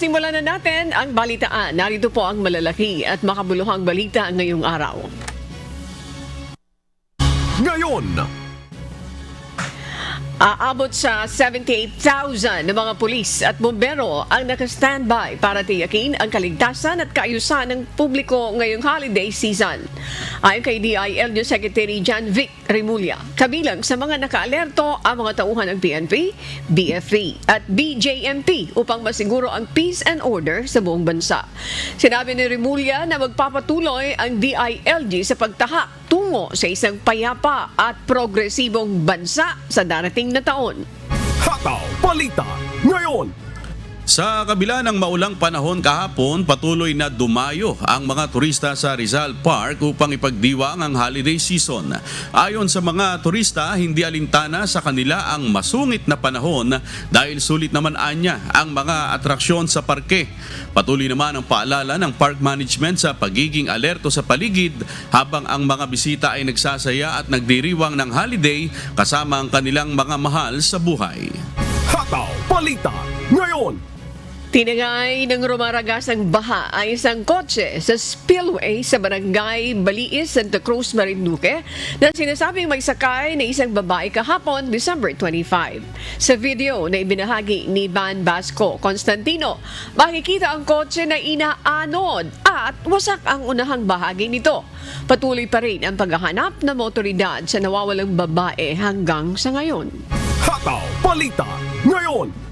simulan na natin ang balitaan. Narito po ang malalaki at makabuluhang balita ngayong araw. Ngayon, Aabot sa 78,000 na mga pulis at bombero ang naka-standby para tiyakin ang kaligtasan at kaayusan ng publiko ngayong holiday season. Ayon kay DILG Secretary John Vic Remulla, kabilang sa mga naka-alerto ang mga tauhan ng PNP, BFP at BJMP upang masiguro ang peace and order sa buong bansa. Sinabi ni Remulla na magpapatuloy ang DILG sa pagtahak tungo sa isang payapa at progresibong bansa sa darating na taon. Hataw Balita ngayon. Sa kabila ng maulang panahon kahapon, patuloy na dumayo ang mga turista sa Rizal Park upang ipagdiwang ang holiday season. Ayon sa mga turista, hindi alintana sa kanila ang masungit na panahon dahil sulit naman anya ang mga atraksyon sa parke. Patuloy naman ang paalala ng park management sa pagiging alerto sa paligid habang ang mga bisita ay nagsasaya at nagdiriwang ng holiday kasama ang kanilang mga mahal sa buhay. Hataw Balita ngayon. Tinangay ng rumaragasang baha ang isang kotse sa spillway sa barangay Baliis, Santa Cruz, Marinduque na sinasabing may sakay na isang babae kahapon, December 25. Sa video na ibinahagi ni Van Basco Constantino, makikita ang kotse na inaanod at wasak ang unahang bahagi nito. Patuloy pa rin ang paghahanap ng motoridad sa nawawalang babae hanggang sa ngayon. Hataw Balita ngayon.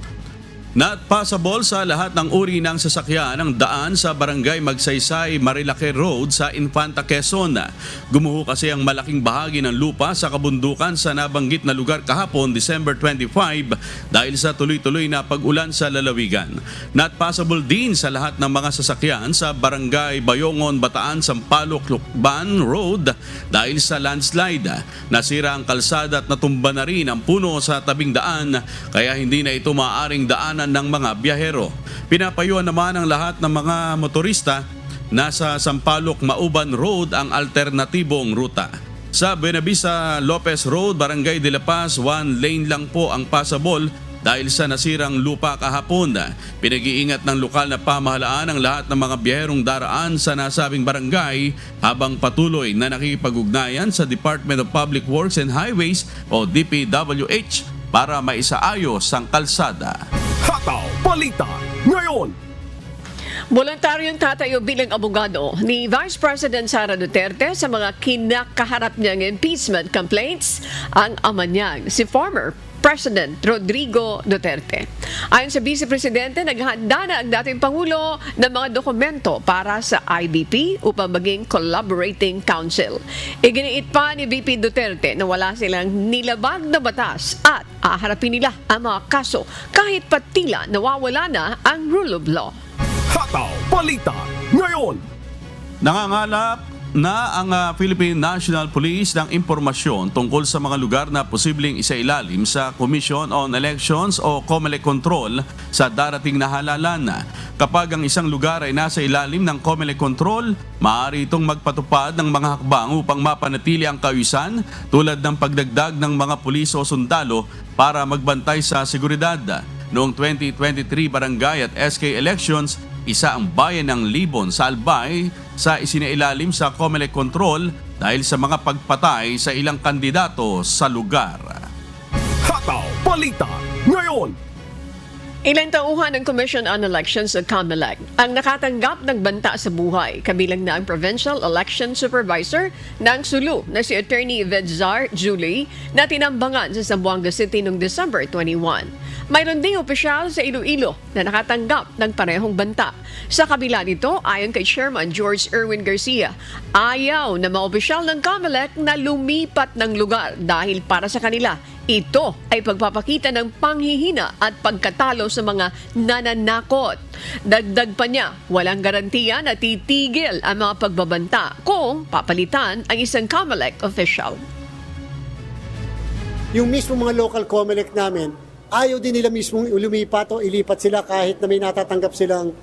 Not possible sa lahat ng uri ng sasakyan ang daan sa Barangay Magsaysay, Marilake Road sa Infanta, Quezon. Gumuho kasi ang malaking bahagi ng lupa sa kabundukan sa nabanggit na lugar kahapon, December 25, dahil sa tuloy-tuloy na pag-ulan sa lalawigan. Not possible din sa lahat ng mga sasakyan sa Barangay Bayongon, Bataan, Sampaloc, Lukban Road dahil sa landslide. Nasira ang kalsada at natumba na rin ang puno sa tabing daan, kaya hindi na ito maaaring daanan ng mga biyahero. Pinapayuhan naman ang lahat ng mga motorista na sa Sampaloc Mauban Road ang alternatibong ruta. Sa Buenavista Lopez Road, Barangay de la Paz, one lane lang po ang passable dahil sa nasirang lupa kahapon. Pinag-iingat ng lokal na pamahalaan ang lahat ng mga biyaherong daraan sa nasabing barangay habang patuloy na nakikipag-ugnayan sa Department of Public Works and Highways o DPWH para maisaayos ang kalsada. Hataw Balita ngayon. Voluntaryong tatayo bilang abogado ni Vice President Sara Duterte sa mga kinakaharap niyang impeachment complaints ang ama niyang, si former President Rodrigo Duterte. Ayon sa Vice Presidente, naghahanda na ang dating Pangulo ng mga dokumento para sa IBP upang maging collaborating council. Iginiit pa ni VP Duterte na wala silang nilabag na batas at aharapin nila ang mga kaso kahit patila nawawala na ang rule of law. Hataw Balita ngayon. Nangangalap na ang Philippine National Police ng impormasyon tungkol sa mga lugar na posibleng isailalim sa Commission on Elections o COMELEC control sa darating na halalan. Kapag ang isang lugar ay nasa ilalim ng COMELEC control, maaari itong magpatupad ng mga hakbang upang mapanatili ang kaayusan tulad ng pagdagdag ng mga pulis o sundalo para magbantay sa seguridad. Noong 2023 barangay at SK elections, isa ang bayan ng Libon sa Albay sa isinailalim sa COMELEC control dahil sa mga pagpatay sa ilang kandidato sa lugar. Hataw Balita ngayon. Ilang tauhan ng Commission on Elections o COMELEC ang nakatanggap ng banta sa buhay, kabilang na ang Provincial Election Supervisor ng Sulu na si Attorney Vedzar Julie na tinambangan sa Zamboanga City noong December 21. Mayroon ding opisyal sa Iloilo na nakatanggap ng parehong banta. Sa kabila nito, ayon kay Chairman George Erwin Garcia, ayaw na mga opisyal ng COMELEC na lumipat ng lugar dahil para sa kanila, ito ay pagpapakita ng panghihina at pagkatalo sa mga nananakot. Dagdag pa niya, walang garantiya na titigil ang mga pagbabanta kung papalitan ang isang COMELEC official. Yung mismo mga local COMELEC namin, ayaw din nila mismong lumipat o ilipat sila kahit na may natatanggap silang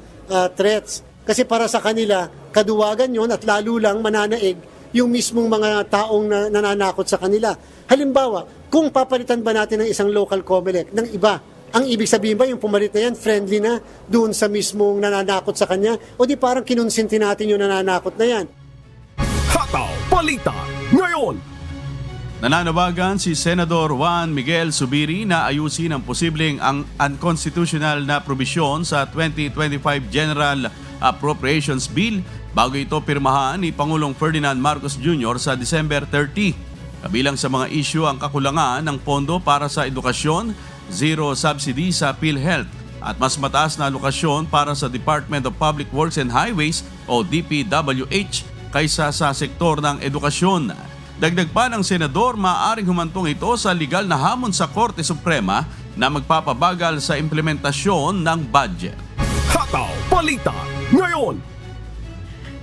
threats. Kasi para sa kanila, kaduwagan yon at lalo lang mananaig yung mismong mga taong nananakot sa kanila. Halimbawa, kung papalitan ba natin ng isang local COMELEC ng iba Ang ibig sabihin ba yung pumalit na yan, friendly na doon sa mismong nananakot sa kanya? O di parang kinonsinti natin yung nananakot na yan? Hataw Balita ngayon. Nananawagan si Senador Juan Miguel Zubiri na ayusin ang posibleng ang unconstitutional na probisyon sa 2025 General Appropriations Bill bago ito pirmahan ni Pangulong Ferdinand Marcos Jr. sa December 30. Kabilang sa mga issue ang kakulangan ng pondo para sa edukasyon, zero subsidy sa PhilHealth at mas mataas na alokasyon para sa Department of Public Works and Highways o DPWH kaysa sa sektor ng edukasyon. Dagdag pa ng senador, maaaring humantong ito sa legal na hamon sa Korte Suprema na magpapabagal sa implementasyon ng budget. Hataw Balita ngayon.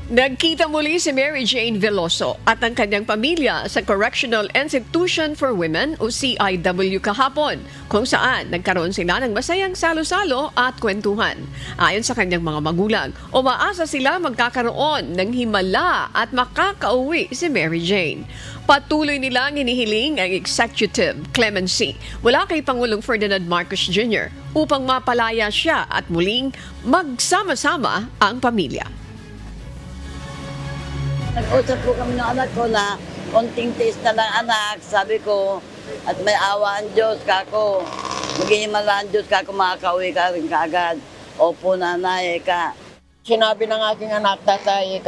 Nagkita muli si Mary Jane Veloso at ang kanyang pamilya sa Correctional Institution for Women o CIW kahapon, kung saan nagkaroon sila ng masayang salo-salo at kwentuhan. Ayon sa kanyang mga magulang, umaasa sila magkakaroon ng himala at makakauwi si Mary Jane. Patuloy nilang hinihiling ang executive clemency mula kay Pangulong Ferdinand Marcos Jr. upang mapalaya siya at muling magsama-sama ang pamilya. Nag-usap po kami ng anak ko na konting taste na lang anak, sabi ko, at may awa ang Diyos, kako. Maghihimala ang Diyos, kako, makakauwi ka rin kaagad. Opo, nanay, ka. Sinabi ng aking anak, tatay,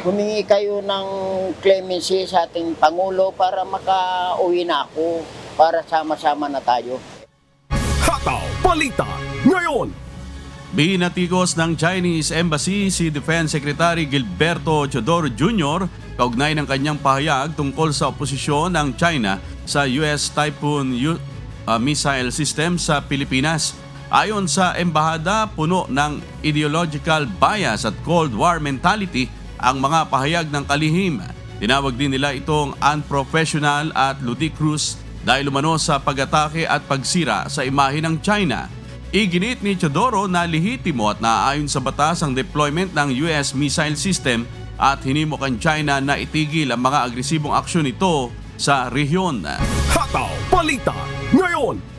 humingi kayo ng clemency sa ating Pangulo para makauwi na ako, para sama-sama na tayo. Hataw Balita ngayon. Binatikos ng Chinese Embassy si Defense Secretary Gilberto Teodoro Jr. kaugnay ng kanyang pahayag tungkol sa oposisyon ng China sa US Typhoon missile system sa Pilipinas. Ayon sa embahada, puno ng ideological bias at Cold War mentality ang mga pahayag ng kalihim. Tinawag din nila itong unprofessional at ludicrous dahil umano sa pag-atake at pagsira sa imahe ng China. Iginit ni Teodoro na lehitimo at naaayon sa batas ang deployment ng US missile system at hinimok ang China na itigil ang mga agresibong aksyon nito sa rehiyon. Hataw Balita ngayon.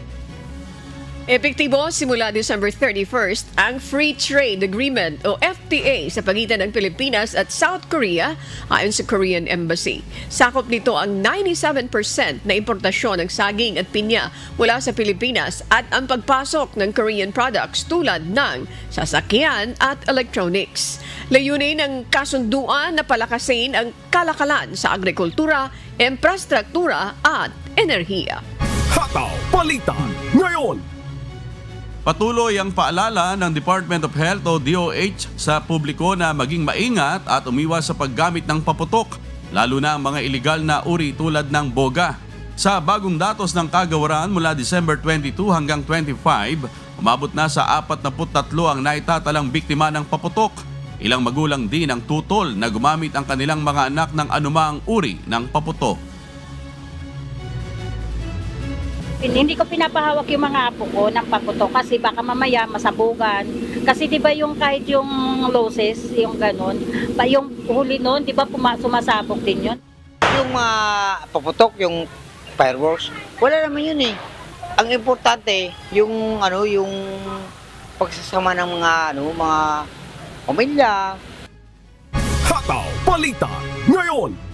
Epektibo simula December 31st ang Free Trade Agreement o FTA sa pagitan ng Pilipinas at South Korea ayon sa Korean Embassy. Sakop nito ang 97% na importasyon ng saging at pinya mula sa Pilipinas at ang pagpasok ng Korean products tulad ng sasakyan at electronics. Layunin ng kasunduan na palakasin ang kalakalan sa agrikultura, infrastruktura at enerhiya. Hataw Balita ngayon. Patuloy ang paalala ng Department of Health o DOH sa publiko na maging maingat at umiwas sa paggamit ng paputok, lalo na ang mga iligal na uri tulad ng boga. Sa bagong datos ng kagawaran mula December 22 hanggang 25, umabot na sa 43 ang naitatalang biktima ng paputok. Ilang magulang din ang tutol na gumamit ang kanilang mga anak ng anumang uri ng paputok. Hindi ko pinapahawak yung mga apo ko ng paputok kasi baka mamaya masabugan. Kasi di ba yung kahit yung losses, yung ganun, yung huli nun, di ba sumasabog din yun? Yung paputok, yung fireworks, wala naman yun eh. Ang importante, yung yung pagsasama ng mga pamilya. Hataw Balita ngayon.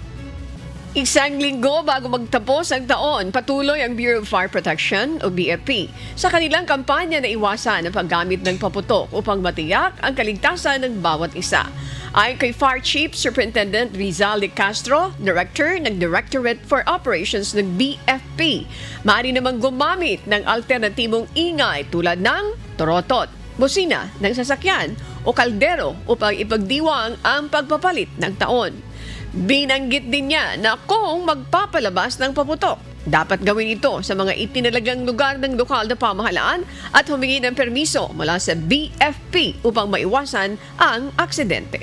Isang linggo bago magtapos ang taon, patuloy ang Bureau of Fire Protection o BFP sa kanilang kampanya na iwasan ang paggamit ng paputok upang matiyak ang kaligtasan ng bawat isa. Ayon kay Fire Chief Superintendent Rizal de Castro, Director ng Directorate for Operations ng BFP, maaari namang gumamit ng alternatibong ingay tulad ng torotot, busina ng sasakyan o kaldero upang ipagdiwang ang pagpapalit ng taon. Binanggit din niya na kung magpapalabas ng paputok, dapat gawin ito sa mga itinalagang lugar ng lokal na pamahalaan at humingi ng permiso mula sa BFP upang maiwasan ang aksidente.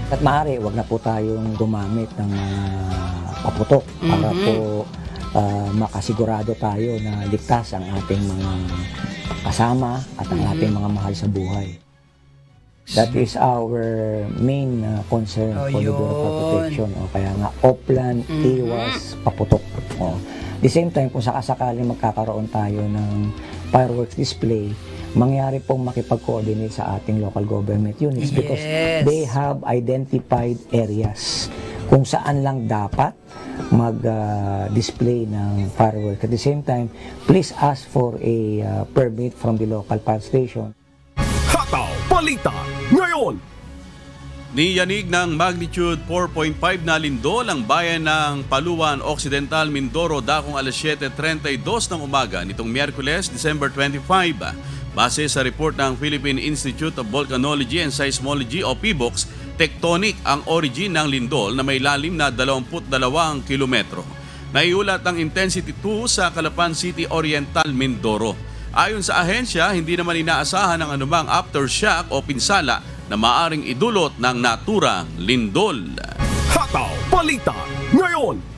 At maaari, wag na po tayong gumamit ng paputok para po makasigurado tayo na ligtas ang ating mga kasama at ang ating mga mahal sa buhay. That is our main concern for the Bureau of Fire Protection. O kaya nga, Oplan, iwas, paputok. the same time, kung sakasakaling magkakaroon tayo ng fireworks display, mangyari pong makipag-coordinate sa ating local government units because they have identified areas kung saan lang dapat mag-display ng fireworks. At the same time, please ask for a permit from the local fire station. Hataw Balita ngayon. Niyanig ng magnitude 4.5 na lindol ang bayan ng Paluan Occidental, Mindoro dakong alas 7:32 ng umaga nitong Miyerkules, December 25. Base sa report ng Philippine Institute of Volcanology and Seismology o PBOX, tectonic ang origin ng lindol na may lalim na 22 kilometro. Naiulat ang intensity 2 sa Calapan City Oriental, Mindoro. Ayon sa ahensya, hindi naman inaasahan ng anumang aftershock o pinsala na maaring idulot ng naturang lindol. Hataw Balita ngayon.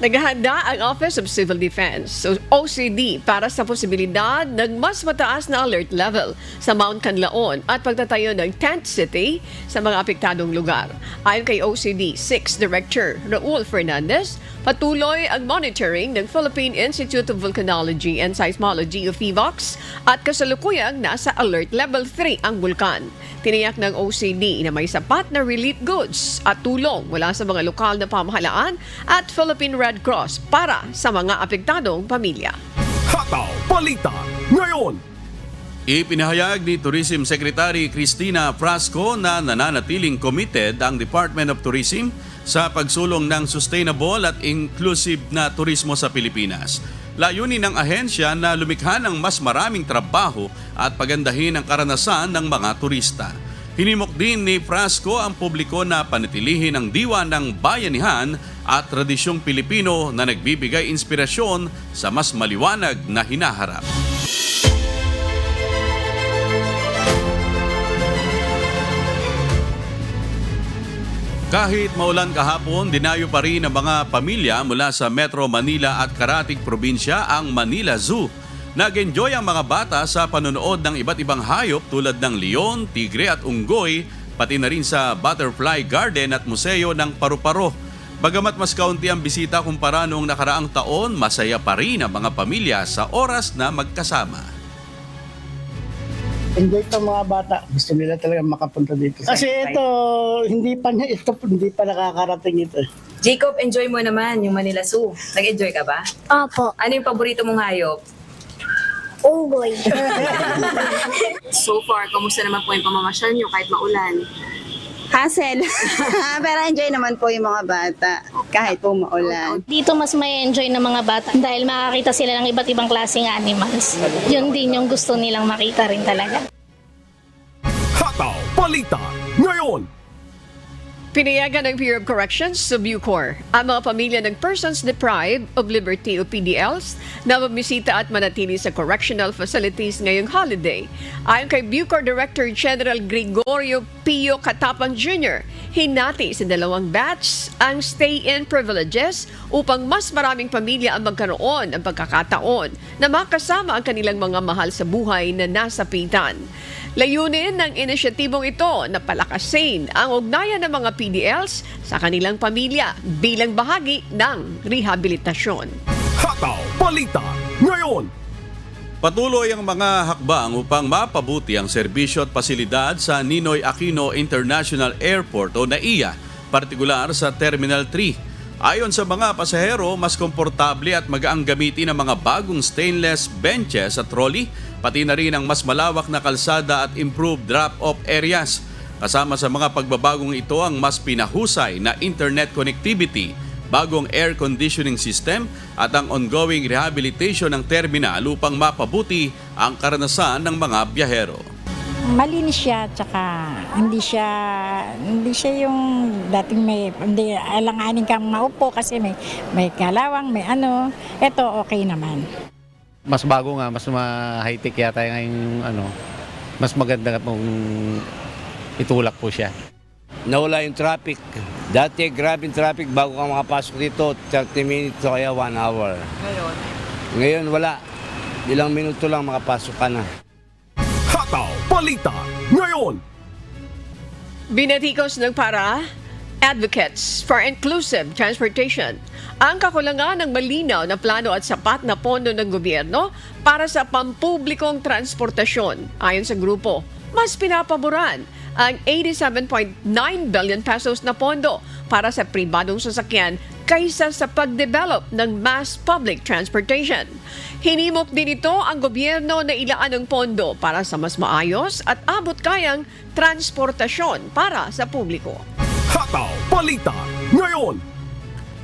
Naghahanda ang Office of Civil Defense o OCD para sa posibilidad ng mas mataas na alert level sa Mount Canlaon at pagtatayo ng tent city sa mga apektadong lugar. Ayon kay OCD 6 Director Raul Fernandez, patuloy ang monitoring ng Philippine Institute of Volcanology and Seismology o PHIVOLCS at kasalukuyang nasa alert level 3 ang bulkan. Tiniyak ng OCD na may sapat na relief goods at tulong mula sa mga lokal na pamahalaan at Philippine Red Cross para sa mga apektadong pamilya. Hataw Balita ngayon. Ipinahayag ni Tourism Secretary Cristina Frasco na nananatiling committed ang Department of Tourism sa pagsulong ng sustainable at inclusive na turismo sa Pilipinas. Layunin ng ahensya na lumikha ng mas maraming trabaho at pagandahin ang karanasan ng mga turista. Hinimok din ni Frasco ang publiko na panatilihin ang diwa ng bayanihan at tradisyong Pilipino na nagbibigay inspirasyon sa mas maliwanag na hinaharap. Kahit maulan kahapon, dinayo pa rin ang mga pamilya mula sa Metro Manila at Karatig Probinsya ang Manila Zoo. Nag-enjoy ang mga bata sa panonood ng iba't ibang hayop tulad ng leon, tigre at unggoy, pati na rin sa Butterfly Garden at Museo ng Paru-Paro. Bagamat mas kaunti ang bisita kumpara noong nakaraang taon, masaya pa rin ang mga pamilya sa oras na magkasama. Enjoy itong mga bata. Gusto nila talaga makapunta dito. Kasi ito, hindi pa nakakarating ito. Jacob, enjoy mo naman yung Manila Zoo. Nag-enjoy ka ba? Opo. Ano yung paborito mong hayop? Unggoy. So far, kamusta naman po yung pamamasyal nyo kahit maulan? Hassle. Pero enjoy naman po yung mga bata kahit po maulan. Dito mas may enjoy ng mga bata dahil makakita sila ng iba't ibang klaseng animals. Yun din yung gusto nilang makita rin talaga. Hataw Balita ngayon. Pinayagan ng Bureau of Corrections sa Bucor ang mga pamilya ng persons deprived of liberty o PDLs na mabisita at manatili sa correctional facilities ngayong holiday. Ayon kay Bucor Director General Gregorio Pio Catapang Jr., hinati sa 2 batch ang stay-in privileges upang mas maraming pamilya ang magkaroon ng pagkakataon na makasama ang kanilang mga mahal sa buhay na nasapitan. Layunin ng inisyatibong ito na palakasin ang ugnayan ng mga PDLs sa kanilang pamilya bilang bahagi ng rehabilitasyon. Hataw Balita ngayon. Patuloy ang mga hakbang upang mapabuti ang serbisyo at pasilidad sa Ninoy Aquino International Airport o NAIA, partikular sa Terminal 3. Ayon sa mga pasahero, mas komportable at magaang gamitin ang mga bagong stainless benches at trolley, pati na rin ang mas malawak na kalsada at improved drop-off areas. Kasama sa mga pagbabagong ito ang mas pinahusay na internet connectivity, bagong air conditioning system at ang ongoing rehabilitation ng terminal upang mapabuti ang karanasan ng mga biyahero. Malinis siya, tsaka hindi siya yung dating hindi alanganin kang maupo kasi may kalawang, may ano. Ito okay naman. Mas bago nga, mas high-tech yata ngayon yung mas maganda kung itulak po siya. Nawala yung traffic. Dati grabe yung traffic bago ka makapasok dito, 30 minutes o kaya 1 hour. Ngayon wala. Ilang minuto lang makapasok ka na. Hataw Balita ngayon. Binatikos ng para Advocates for Inclusive Transportation. Ang kakulangan ng malinaw na plano at sapat na pondo ng gobyerno para sa pampublikong transportasyon. Ayon sa grupo, mas pinapaboran ang 87.9 billion pesos na pondo para sa pribadong sasakyan kaysa sa pagdevelop ng mass public transportation. Hinimok din ito ang gobyerno na ilaan ng pondo para sa mas maayos at abot-kayang transportasyon para sa publiko. Hataw Balita ngayon.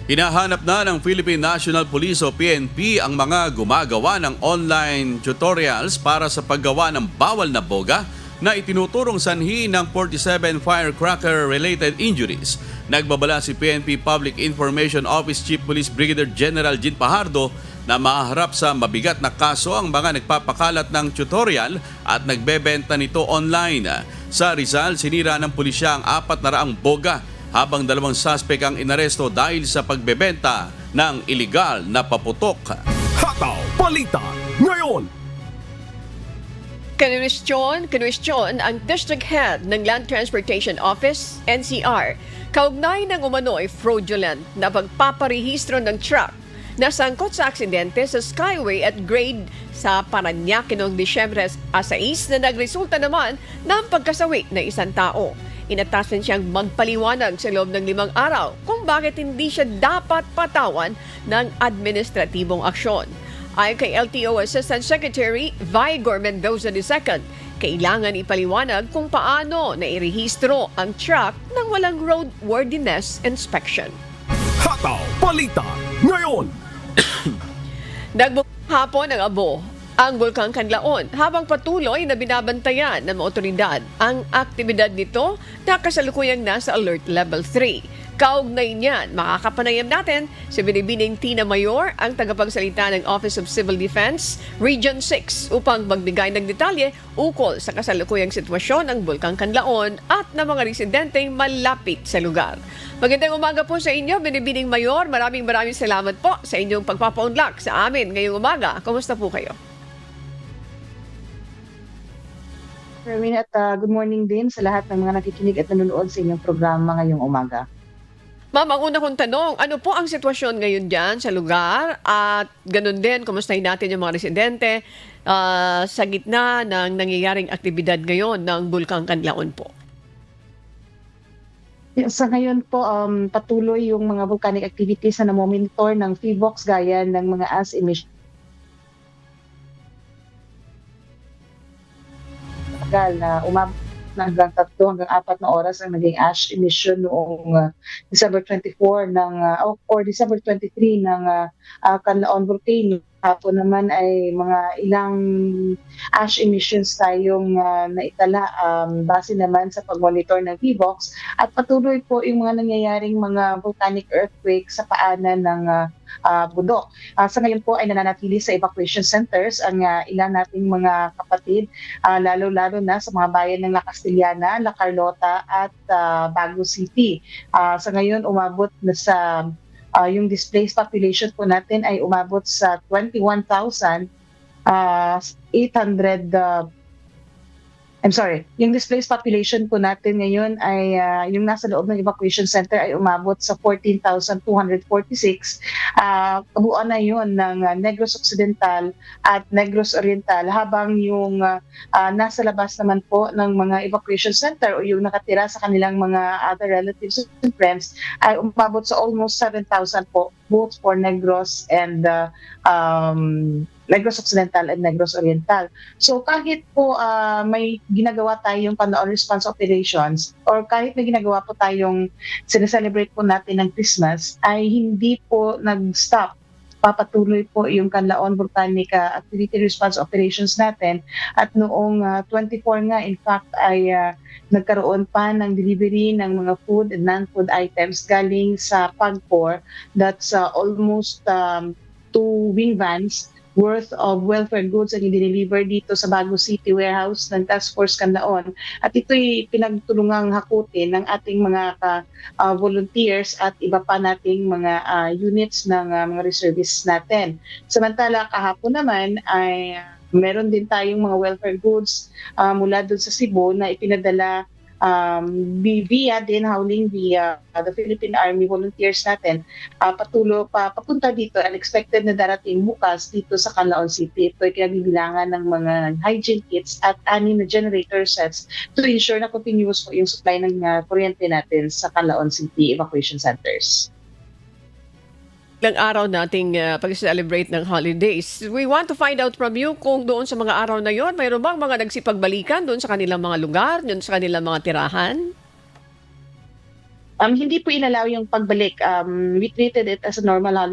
Hinahanap na ng Philippine National Police o PNP ang mga gumagawa ng online tutorials para sa paggawa ng bawal na boga na itinuturong sanhi ng 47 firecracker-related injuries. Nagbabala si PNP Public Information Office Chief Police Brigadier General Jean Pajardo na maharap sa mabigat na kaso ang mga nagpapakalat ng tutorial at nagbebenta nito online. Sa Rizal, sinira ng pulisya ang 400 boga habang 2 suspect ang inaresto dahil sa pagbebenta ng iligal na paputok. Balita ngayon. Kinwestiyon ang District Head ng Land Transportation Office, NCR, kaugnay ng umano'y fraudulent na pagpaparehistro ng truck na sangkot sa aksidente sa Skyway at Grade sa Parañaque noong Disyembre 6 na nagresulta naman ng pagkasawi ng isang tao. Inatasan siyang magpaliwanag sa loob ng 5 araw kung bakit hindi siya dapat patawan ng administratibong aksyon. Ayon kay LTO Assistant Secretary Vigor Mendoza II, kailangan ipaliwanag kung paano nairehistro ang truck nang walang roadworthiness inspection. Hataw Balita ngayon. Nagbukahapon ng abo ang Bulkang Kanlaon habang patuloy na binabantayan ng mga otoridad ang aktibidad nito na kasalukuyang nasa Alert Level 3. Kaugnay niyan, makakapanayam natin si Binibining Tina Mayor, ang tagapagsalita ng Office of Civil Defense Region 6 upang magbigay ng detalye ukol sa kasalukuyang sitwasyon ng Bulkang Kanlaon at ng mga residenteng malapit sa lugar. Magandang umaga po sa inyo, Binibining Mayor. Maraming salamat po sa inyong pagpapaunlak sa amin ngayong umaga. Kumusta po kayo? Erwin, at good morning din sa lahat ng mga nakikinig at nanonood sa inyong programa ngayong umaga. Ma'am, ang una kong tanong, ano po ang sitwasyon ngayon dyan sa lugar? At ganun din, kumustahin natin yung mga residente sa gitna ng nangyayaring aktibidad ngayon ng Bulkang Kanlaon po? Sa ngayon po, patuloy yung mga volcanic activities na namomonitor ng PHIVOLCS gaya ng mga ash emission. Na umabot na hanggang 3 hanggang 4 na oras ang naging ash emission noong December 24 or December 23 ng Canlaon Volcano. Hapon naman ay mga ilang ash emissions tayong naitala base naman sa pag-monitor ng PHIVOLCS at patuloy po yung mga nangyayaring mga volcanic earthquake sa paanan ng bundok. Sa ngayon po ay nananatili sa evacuation centers ang ilan nating mga kapatid, lalo-lalo na sa mga bayan ng La Castellana, La Carlota at Baguio City. Sa ngayon umabot na sa yung displaced population po natin ay umabot sa 21,800 yung displaced population po natin ngayon ay yung nasa loob ng evacuation center ay umabot sa 14,246. Kabuuan na yun ng Negros Occidental at Negros Oriental, habang yung nasa labas naman po ng mga evacuation center o yung nakatira sa kanilang mga other relatives and friends ay umabot sa almost 7,000 po, both for Negros and Negros Occidental and Negros Oriental. So kahit po may ginagawa tayong Canlaon response operations or kahit may ginagawa po tayong sineselebrate po natin ng Christmas, ay hindi po nag-stop. Papatuloy po yung Canlaon Volcanic Activity Response Operations natin, at noong 24 nga in fact ay nagkaroon pa ng delivery ng mga food and non-food items galing sa PAGCOR. That's almost 2 wing vans worth of welfare goods ang i-deliver dito sa Baguio City warehouse ng Task Force Canlaon. At ito'y pinagtulungang hakutin ng ating mga volunteers at iba pa nating mga units ng mga reservists natin. Samantala, kahapon naman ay meron din tayong mga welfare goods mula doon sa Cebu na ipinadala via din howling via the Philippine Army volunteers natin papunta dito and expected na darating bukas dito sa Canlaon City. Ito ay kinabibilangan ng mga hygiene kits at 6 na generator sets to ensure na continuous po yung supply ng kuryente natin sa Canlaon City evacuation centers. Ilang araw nating pag-celebrate ng holidays. We want to find out from you kung doon sa mga araw na yon, mayroon bang mga nagsipagbalikan doon sa kanilang mga lugar, doon sa kanilang mga tirahan? Hindi po inalaw yung pagbalik. We treated it as a normal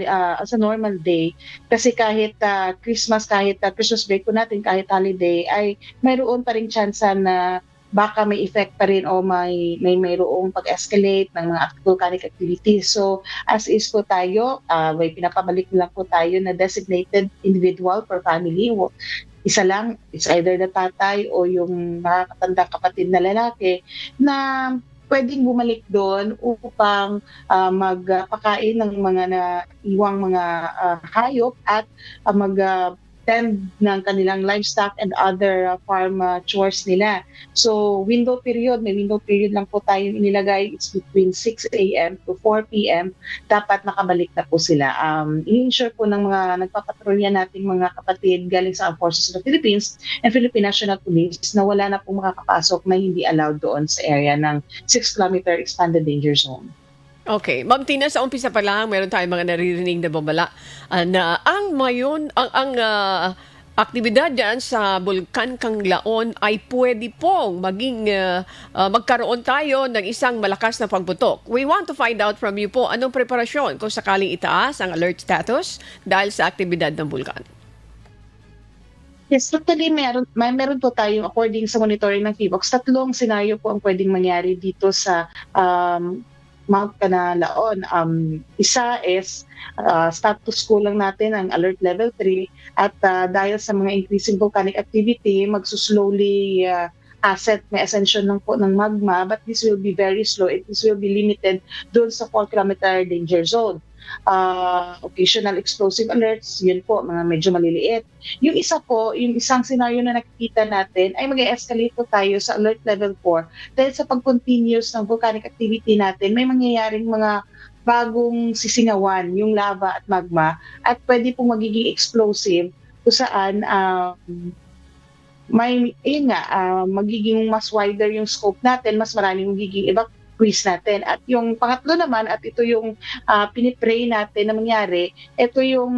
day kasi kahit Christmas, kahit Christmas break po natin, kahit holiday, ay mayroon pa rin chance na baka may effect pa rin o mayroong pag-escalate ng mga volcanic activities. So, as is po tayo, may pinapabalik lang po tayo na designated individual per family. Isa lang, it's either the tatay o yung nakakatanda kapatid na lalaki na pwedeng bumalik doon upang magpakain ng mga naiwang mga hayop at tend ng kanilang livestock and other farm chores nila. So, may window period lang po tayong inilagay. It's between 6 a.m. to 4 p.m. Dapat nakabalik na po sila. In-ensure po ng mga nagpapatrolya nating mga kapatid galing sa Armed Forces of the Philippines and Philippine National Police na wala na po makakapasok na hindi allowed doon sa area ng 6-kilometer expanded danger zone. Okay. Ma'am Tina, sa umpisa pa lang, meron tayong mga naririnig na babala na ang aktibidad dyan sa Bulkan Canlaon ay pwede pong magkaroon tayo ng isang malakas na pagputok. We want to find out from you po anong preparasyon kung sakaling itaas ang alert status dahil sa aktibidad ng bulkan. Yes, totally meron po tayo according sa monitoring ng PHIVOX. 3 senaryo po ang pwedeng mangyari dito sa Mount Canlaon. Isa is status quo lang natin ang alert level 3 at dahil sa mga increasing volcanic activity, magsuslowly may ascension lang po ng magma, but this will be very slow. This will be limited doon sa 4-kilometer danger zone. Occasional explosive alerts, yun po, mga medyo maliliit. Yung isang scenario na nakikita natin ay mag-escalate po tayo sa alert level 4 dahil sa pag-continuous ng volcanic activity natin, may mangyayaring mga bagong sisingawan, yung lava at magma, at pwede pong magiging explosive kung saan magiging mas wider yung scope natin, mas maraming magiging quiz natin. At yung pangatlo naman, at ito yung pinipray natin na mangyari, ito yung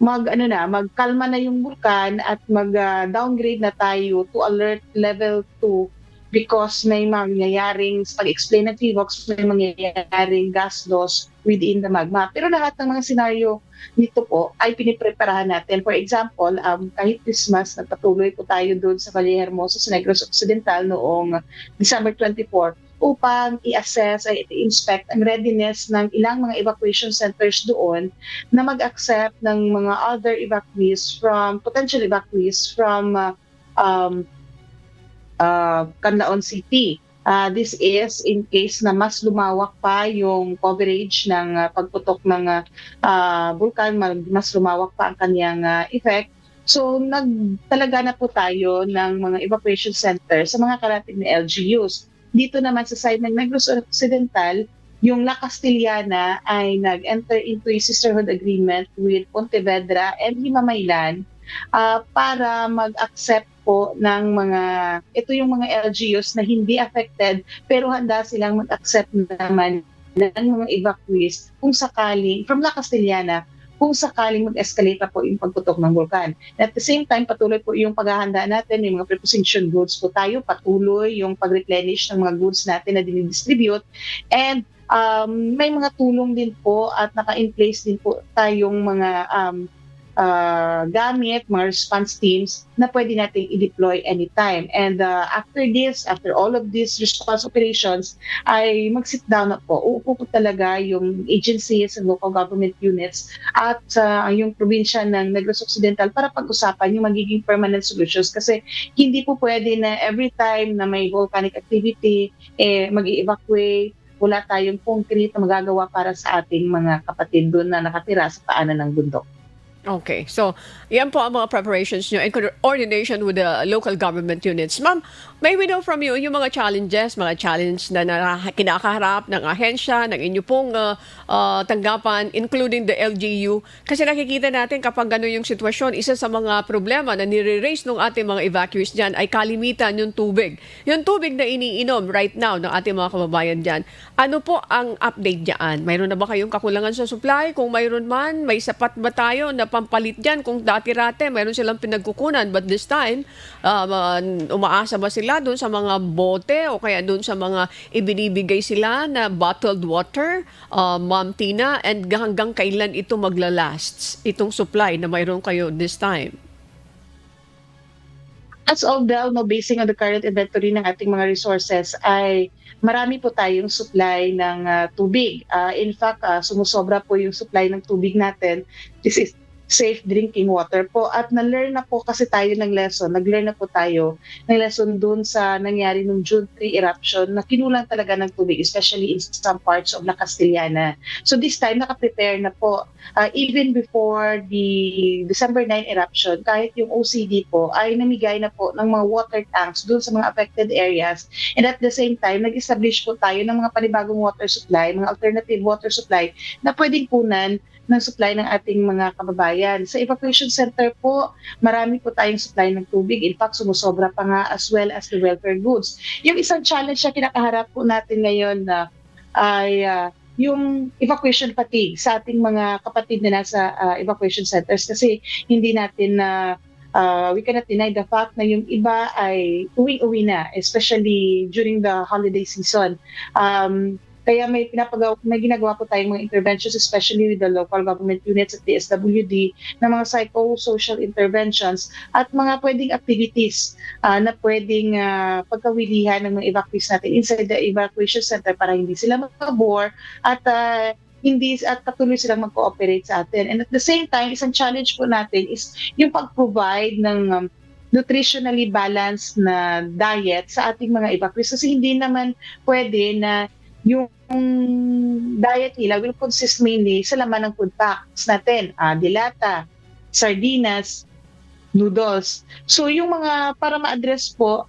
magkalma na yung vulkan at mag-downgrade na tayo to alert level 2 because may mangyayaring, pag-explain ng PHIVOX, may mangyayaring gas loss within the magma. Pero lahat ng mga senaryo nito po ay pinipreparahan natin. For example, kahit Christmas, nagpatuloy po tayo doon sa Valle Hermoso sa Negros Occidental noong December 24 upang i-assess ay i-inspect ang readiness ng ilang mga evacuation centers doon na mag-accept ng mga other potential evacuees from Canlaon City. This is in case na mas lumawak pa yung coverage ng pagputok ng vulkan, mas lumawak pa ang kanyang effect. So nagtalaga na po tayo ng mga evacuation centers sa mga karating na LGUs. Dito naman sa side ng Negros Occidental, yung La Castillana ay nag-enter into a sisterhood agreement with Pontevedra and Himamaylan para mag-accept po ng ito yung mga LGUs na hindi affected pero handa silang mag-accept naman ng mga evacuees kung sakaling, from La Castillana, kung sakaling mag-escalate po yung pagputok ng vulkan. At the same time, patuloy po yung paghahanda natin, yung mga preposition goods po tayo, patuloy yung pag-replenish ng mga goods natin na dinidistribute. And may mga tulong din po at naka-in-place din po tayong mga gamit, mga response teams na pwede nating i-deploy anytime. And after all of these response operations, ay mag-sit down na po. Uupo po talaga yung agencies and local government units at yung probinsya ng Negros Occidental para pag-usapan yung magiging permanent solutions kasi hindi po pwede na every time na may volcanic activity, mag-evacuate, wala tayong concrete na magagawa para sa ating mga kapatid doon na nakatira sa paanan ng bundok. Okay. So, yan po ang mga preparations nyo in coordination with the local government units. Ma'am, may we know from you yung mga challenges, mga challenge na kinakaharap ng ahensya, ng inyo pong tanggapan, including the LGU. Kasi nakikita natin kapag gano'n yung sitwasyon, isa sa mga problema na nire-raise ng ating mga evacuees dyan ay kalimitan yung tubig. Yung tubig na iniinom right now ng ating mga kababayan dyan, ano po ang update dyan? Mayroon na ba kayong kakulangan sa supply? Kung mayroon man, may sapat ba tayo na pampalit dyan? Kung dati-rate, mayroon silang pinagkukunan. But this time, umaasa ba sila doon sa mga bote o kaya doon sa mga ibinibigay sila na bottled water, Ma'am Tina? And hanggang kailan ito maglalasts, itong supply na mayroon kayo this time? As of now, no, basing on the current inventory ng ating mga resources, ay marami po tayong supply ng tubig. In fact, sumusobra po yung supply ng tubig natin. This is safe drinking water po. At na-learn na po kasi tayo ng lesson. Nag-learn na po tayo ng lesson dun sa nangyari nung June 3 eruption na kinulang talaga ng tubig, especially in some parts of La Castellana. So this time, naka-prepare na po. Even before the December 9 eruption, kahit yung OCD po ay namigay na po ng mga water tanks dun sa mga affected areas. And at the same time, nag-establish po tayo ng mga panibagong water supply, mga alternative water supply na pwedeng kunan ng supply ng ating mga kababayan. Sa evacuation center po, marami po tayong supply ng tubig. In fact, sumusobra pa nga as well as the welfare goods. Yung isang challenge na kinakaharap po natin ngayon ay yung evacuation fatigue sa ating mga kapatid na nasa evacuation centers kasi hindi natin we cannot deny the fact na yung iba ay uwi-uwi na, especially during the holiday season. Kaya may ginagawa po tayong mga interventions, especially with the local government units at the SWD, na mga psychosocial interventions at mga pwedeng activities na pwedeng pagkawilihan ng mga evacuees natin inside the evacuation center para hindi sila mag-bore at patuloy silang mag-cooperate sa atin. And at the same time, isang challenge po natin is yung pag-provide ng nutritionally balanced na diet sa ating mga evacuees kasi hindi naman pwede na yung diet nila will consist mainly sa laman ng food packs natin, dilata, sardinas, noodles. So yung mga para ma-address po,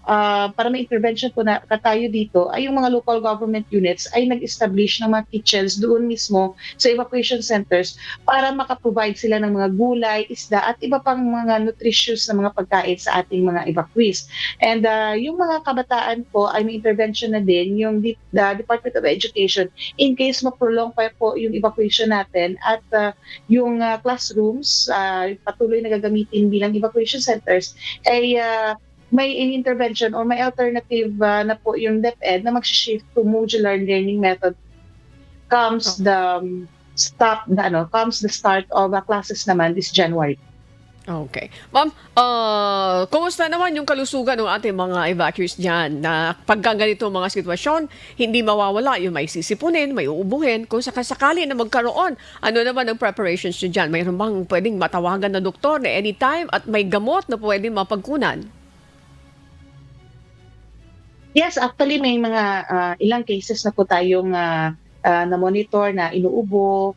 para ma-intervention po na tayo dito ay yung mga local government units ay nag-establish ng mga kitchens doon mismo sa evacuation centers para makaprovide sila ng mga gulay, isda at iba pang mga nutritious na mga pagkain sa ating mga evacuees. And yung mga kabataan po ay may intervention na din yung the Department of Education in case ma-prolong pa po yung evacuation natin at yung classrooms patuloy na gagamitin bilang evacuation centers ay may intervention or may alternative na po yung DepEd na mag-shift to modular learning method comes the start of classes naman this January. Okay. Ma'am, kumusta naman yung kalusugan ng ating mga evacuees dyan na pagka ganito mga sitwasyon, hindi mawawala yung may sisipunin, may uubuhin, kung sakasakali na magkaroon, ano naman ang preparations nyo dyan? Mayroon bang pwedeng matawagan na doktor na anytime at may gamot na pwedeng mapagkunan? Yes, actually may mga ilang cases na po tayong na-monitor na inuubo,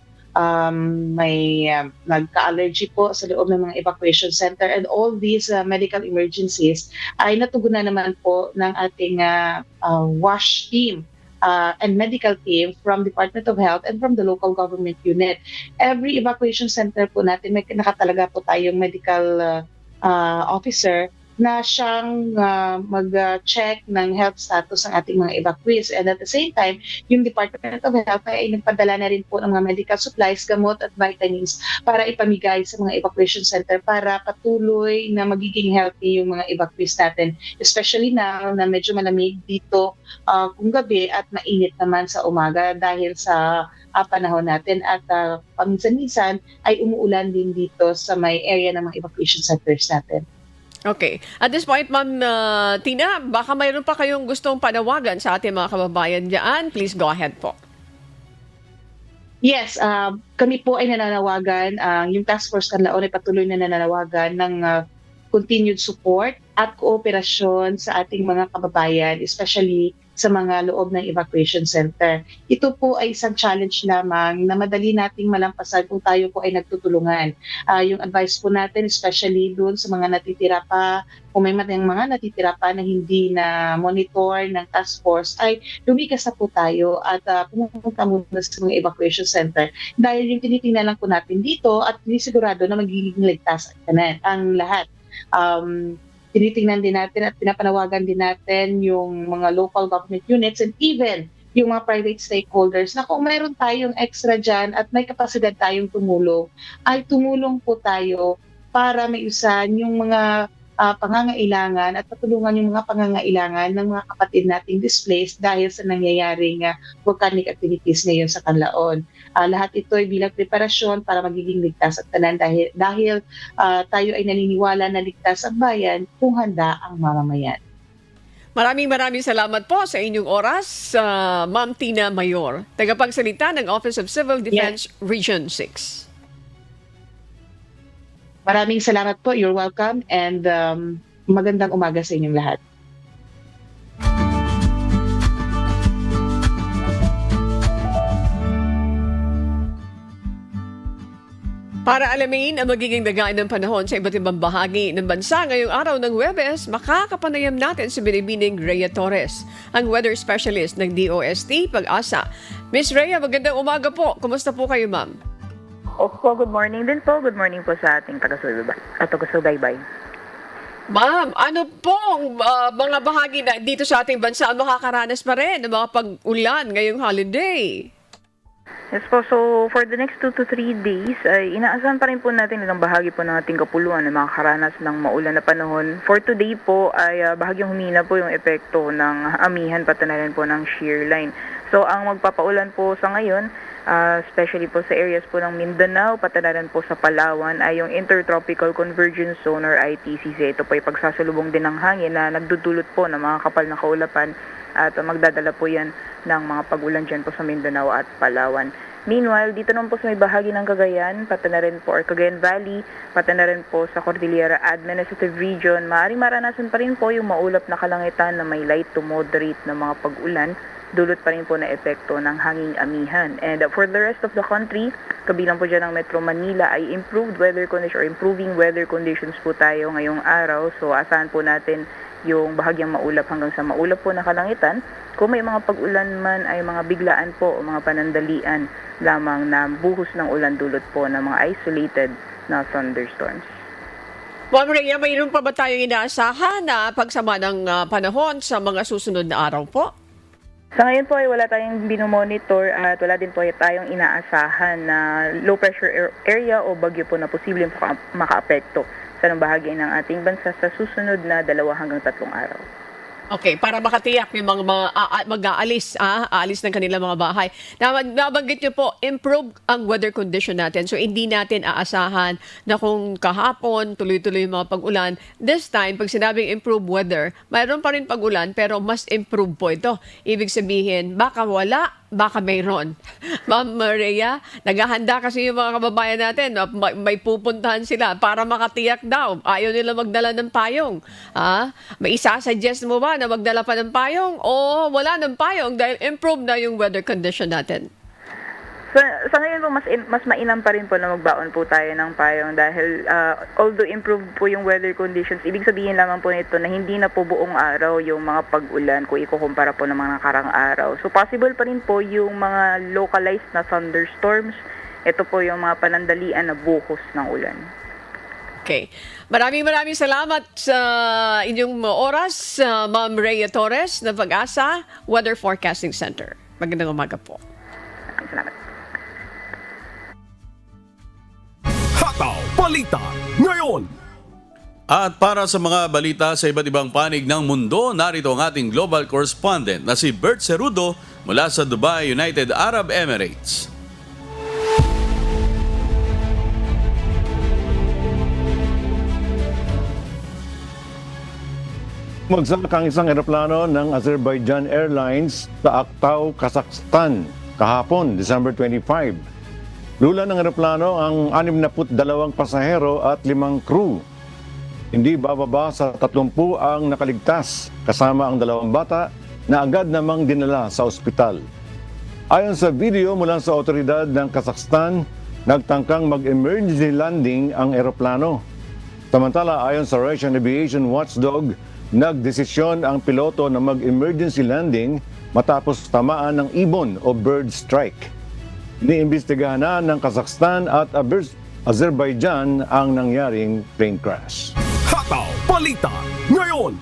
may nagka-allergy po sa loob ng mga evacuation center and all these medical emergencies ay natugunan naman po ng ating WASH team and medical team from Department of Health and from the local government unit. Every evacuation center po natin may nakatalaga po tayong medical officer na siyang mag-check ng health status ng ating mga evacuees. And at the same time, yung Department of Health ay nagpadala na rin po ng mga medical supplies, gamot at vitamins para ipamigay sa mga evacuation center para patuloy na magiging healthy yung mga evacuees natin. Especially now na medyo malamig dito kung gabi at mainit naman sa umaga dahil sa panahon natin at paminsan-minsan ay umuulan din dito sa may area ng mga evacuation centers natin. Okay. At this point, Ma'am Tina, baka mayroon pa kayong gustong panawagan sa ating mga kababayan dyan. Please go ahead po. Yes, kami po ay nananawagan. Yung Task Force Kanlaon ay patuloy na nananawagan ng continued support at kooperasyon sa ating mga kababayan, especially sa mga loob ng evacuation center. Ito po ay isang challenge lamang na madali nating malampasan kung tayo po ay nagtutulungan. Yung advice po natin, especially doon sa mga natitira pa, kung may mga natitira pa na hindi na monitor ng task force, ay lumikas na po tayo at pumunta muna sa mga evacuation center. Dahil yung tinitingnan lang po natin dito at sinisigurado na magiging ligtas ang lahat. Tinitingnan din natin at pinapanawagan din natin yung mga local government units and even yung mga private stakeholders na kung mayroon tayong extra dyan at may kapasidad tayong tumulong, ay tumulong po tayo para maiusan yung mga pangangailangan at patulungan yung mga pangangailangan ng mga kapatid nating displaced dahil sa nangyayaring volcanic activities ngayon sa Canlaon. Lahat ito ay bilang preparasyon para magiging ligtas at tanan dahil tayo ay naniniwala na ligtas ang bayan kung handa ang mamamayan. Maraming salamat po sa inyong oras, Ma'am Tina Mayor, tagapagsalita ng Office of Civil Defense Region 6. Maraming salamat po. You're welcome and magandang umaga sa inyong lahat. Para alamin ang magiging dagaan ng panahon sa iba't ibang bahagi ng bansa ngayong araw ng Huwebes, makakapanayam natin si Binibining Rhea Torres, ang weather specialist ng DOST Pag-asa. Miss Rhea, magandang umaga po. Kumusta po kayo, ma'am? Opo, good morning din po. Good morning po sa ating taga-subaybay. Ma'am, ano pong mga bahagi na dito sa ating bansa ang makakaranas pa rin ng mga pag-ulan ngayong holiday? Yes po, so for the next 2 to 3 days, ay inaasahan pa rin po natin ilang bahagi po ng ating kapuluan na makakaranas ng maulan na panahon. For today po ay bahagyang humina po yung epekto ng amihan pati na rin po ng shear line. So ang magpapaulan po sa ngayon, especially po sa areas po ng Mindanao, pati na rin po sa Palawan, ay yung Intertropical Convergence Zone or ITCZ. Ito po ay pagsasalubong din ng hangin na nagdudulot po ng mga kapal na kaulapan at magdadala po yan ng mga pag-ulan dyan po sa Mindanao at Palawan. Meanwhile, dito naman po sa may bahagi ng Cagayan, pati na rin po, or Cagayan Valley, pati na rin po sa Cordillera Administrative Region, maaaring maranasan pa rin po yung maulap na kalangitan na may light to moderate na mga pag-ulan, dulot pa rin po na epekto ng hanging amihan. And for the rest of the country, kabilang po dyan ng Metro Manila ay improved weather conditions or improving weather conditions po tayo ngayong araw. So asahan po natin yung bahagyang maulap hanggang sa maulap po na kalangitan. Kung may mga pag-ulan man ay mga biglaan po o mga panandalian lamang na buhos ng ulan dulot po ng mga isolated na thunderstorms. Ma'am Rhea, mayroon pa ba tayong inaasahan na pagsama ng panahon sa mga susunod na araw po? Sa ngayon po ay wala tayong binomonitor at wala din po ay tayong inaasahan na low pressure area o bagyo po na posibleng makaapekto sa bahagi ng ating bansa sa susunod na 2 hanggang 3 araw. Okay, para makatiyak yung mga mag-aalis, aalis ng kanilang mga bahay. Nabanggit niyo po, improve ang weather condition natin. So, hindi natin aasahan na kung kahapon, tuloy-tuloy yung mga pag-ulan. This time, pag sinabing improve weather, mayroon pa rin pag-ulan, pero mas improve po ito. Ibig sabihin, baka wala, baka mayroon. Ma'am Rhea, naghahanda kasi yung mga kababayan natin. May pupuntahan sila para makatiyak daw. Ayaw nila magdala ng payong. May isa-suggest mo ba na magdala pa ng payong o wala ng payong dahil improve na yung weather condition natin? Sa ngayon po, mas mainam pa rin po na magbaon po tayo ng payong dahil although improved po yung weather conditions, ibig sabihin lamang po nito na hindi na po buong araw yung mga pag-ulan kung ikukumpara po ng mga nakarang araw. So possible pa rin po yung mga localized na thunderstorms. Ito po yung mga panandalian na buhos ng ulan. Okay. Maraming salamat sa inyong oras, Ma'am Rhea Torres ng Pag-asa Weather Forecasting Center. Magandang umaga po. Maraming salamat. Hataw Balita ngayon. At para sa mga balita sa iba't ibang panig ng mundo, narito ang ating global correspondent na si Bert Cerudo mula sa Dubai, United Arab Emirates. Magsak ang isang eroplano ng Azerbaijan Airlines sa Aktau, Kazakhstan kahapon, December 25. Lula ng eroplano ang 62 pasahero at 5 crew. Hindi bababa sa 30 ang nakaligtas, kasama ang 2 bata na agad namang dinala sa ospital. Ayon sa video mula sa otoridad ng Kazakhstan, nagtangkang mag-emergency landing ang eroplano. Samantala, ayon sa Russian Aviation Watchdog, nagdesisyon ang piloto na mag-emergency landing matapos tamaan ng ibon o bird strike. Iniimbestigahan na ng Kazakhstan at Azerbaijan ang nangyaring plane crash. Hataw Balita ngayon.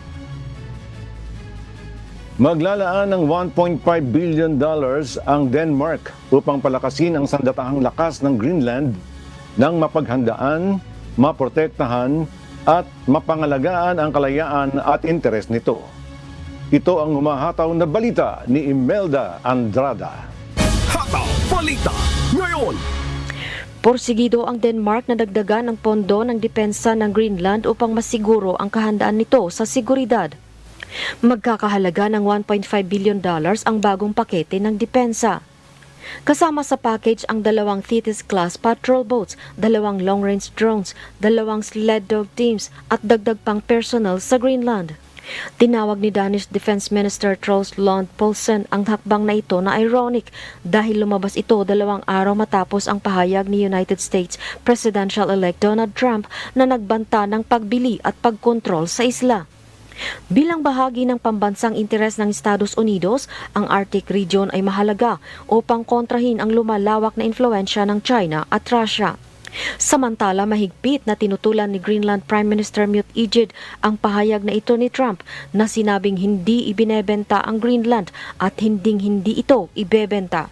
Maglalaan ng $1.5 billion ang Denmark upang palakasin ang sandatahang lakas ng Greenland nang mapaghandaan, maprotektahan at mapangalagaan ang kalayaan at interes nito. Ito ang humahataw na balita ni Imelda Andrada. Hataw Balita ngayon. Porsigido ang Denmark na dagdagan ang pondo ng depensa ng Greenland upang masiguro ang kahandaan nito sa seguridad. Magkakahalaga ng $1.5 billion ang bagong pakete ng depensa. Kasama sa package ang 2 Thetis-class patrol boats, 2 long-range drones, 2 sled dog teams at dagdag pang personnel sa Greenland. Tinawag ni Danish Defense Minister Troels Lund Poulsen ang hakbang na ito na ironic dahil lumabas ito 2 araw matapos ang pahayag ni United States Presidential-elect Donald Trump na nagbanta ng pagbili at pagkontrol sa isla. Bilang bahagi ng pambansang interes ng Estados Unidos, ang Arctic region ay mahalaga upang kontrahin ang lumalawak na impluwensya ng China at Russia. Samantala, mahigpit na tinutulan ni Greenland Prime Minister Mutijid ang pahayag na ito ni Trump na sinabing hindi ibinebenta ang Greenland at hindi ito ibebenta.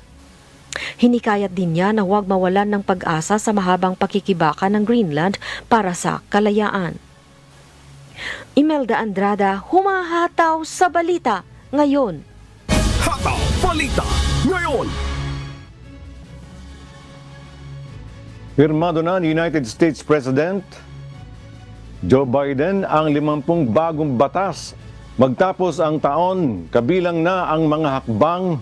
Hinikayat din niya na huwag mawalan ng pag-asa sa mahabang pakikibaka ng Greenland para sa kalayaan. Imelda Andrada, humahataw sa balita ngayon. Hataw Balita ngayon. Pirmado na ni United States President Joe Biden ang 50 bagong batas magtapos ang taon, kabilang na ang mga hakbang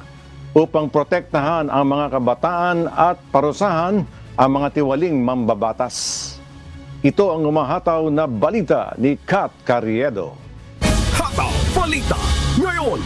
upang protektahan ang mga kabataan at parusahan ang mga tiwaling mambabatas. Ito ang umahataw na balita ni Kat Carriedo. Hataw Balita ngayon.